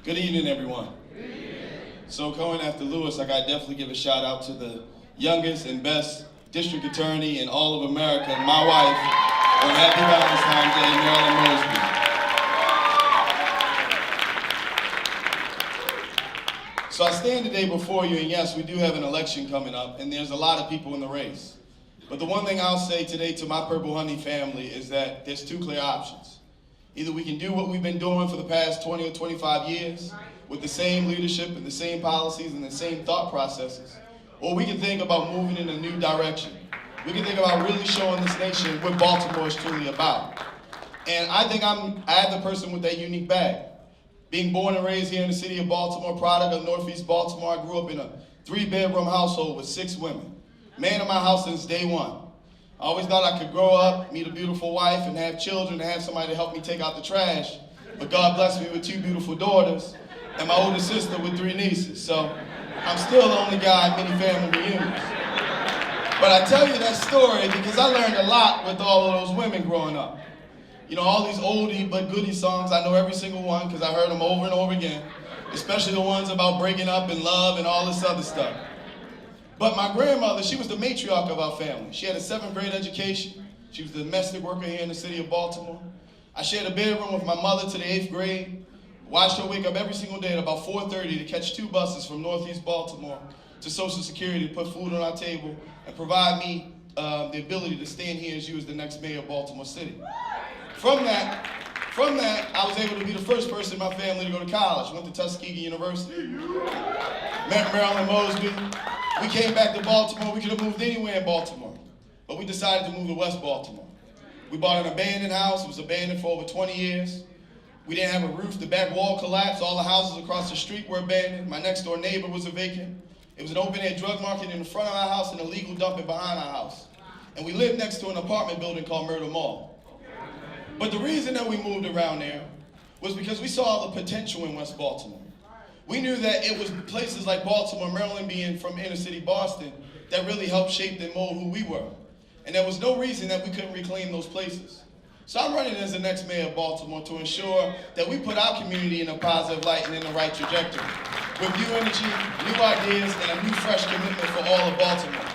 Good evening, everyone. So going after Lewis, I gotta definitely give a shout out to the youngest and best district attorney in all of America, my wife, on Happy Valentine's Day, Marilyn Mosby. So I stand today before you, and yes, we do have an election coming up, and there's a lot of people in the race. But the one thing I'll say today to my Purple Honey family is that there's two clear options. Either we can do what we've been doing for the past 20 or 25 years with the same leadership and the same policies and the same thought processes, or we can think about moving in a new direction. We can think about really showing this nation what Baltimore is truly about. And I think I'm the person with that unique bag. Being born and raised here in the city of Baltimore, product of Northeast Baltimore, I grew up in a 3-bedroom household with 6 women. Man of my house since day one. I always thought I could grow up, meet a beautiful wife, and have children, and have somebody to help me take out the trash. But God blessed me with 2 beautiful daughters, and my older sister with 3 nieces. So I'm still the only guy at many family reunions. But I tell you that story because I learned a lot with all of those women growing up. You know, all these oldie but goodie songs, I know every single one because I heard them over and over again, especially the ones about breaking up and love and all this other stuff. But my grandmother, she was the matriarch of our family. She had a 7th grade education. She was the domestic worker here in the city of Baltimore. I shared a bedroom with my mother to the 8th grade. Watched her wake up every single day at about 4:30 to catch 2 buses from Northeast Baltimore to Social Security to put food on our table and provide me the ability to stand here as you as the next mayor of Baltimore City. From that, I was able to be the first person in my family to go to college. I went to Tuskegee University, met Marilyn Mosby. We came back to Baltimore. We could have moved anywhere in Baltimore, but we decided to move to West Baltimore. We bought an abandoned house. It was abandoned for over 20 years. We didn't have a roof. The back wall collapsed. All the houses across the street were abandoned. My next door neighbor was a vacant. It was an open-air drug market in the front of our house and a legal dumping behind our house. And we lived next to an apartment building called Myrtle Mall. But the reason that we moved around there was because we saw the potential in West Baltimore. We knew that it was places like Baltimore, Maryland, being from inner city Boston, that really helped shape and mold who we were. And there was no reason that we couldn't reclaim those places. So I'm running as the next mayor of Baltimore to ensure that we put our community in a positive light and in the right trajectory, with new energy, new ideas, and a new fresh commitment for all of Baltimore.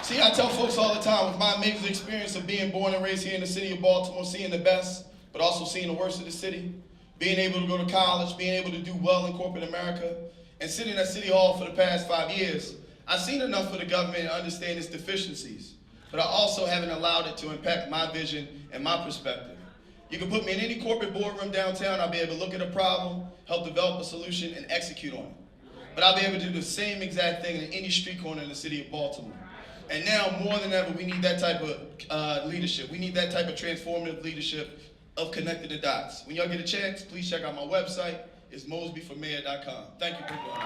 See, I tell folks all the time, with my amazing experience of being born and raised here in the city of Baltimore, seeing the best, but also seeing the worst of the city, being able to go to college, being able to do well in corporate America, and sitting at City Hall for the past 5 years, I've seen enough of the government and understand its deficiencies, but I also haven't allowed it to impact my vision and my perspective. You can put me in any corporate boardroom downtown, I'll be able to look at a problem, help develop a solution, and execute on it. But I'll be able to do the same exact thing in any street corner in the city of Baltimore. And now, more than ever, we need that type of leadership. We need that type of transformative leadership of connecting the dots. When y'all get a chance, please check out my website. It's mosbyformayor.com. Thank you, people.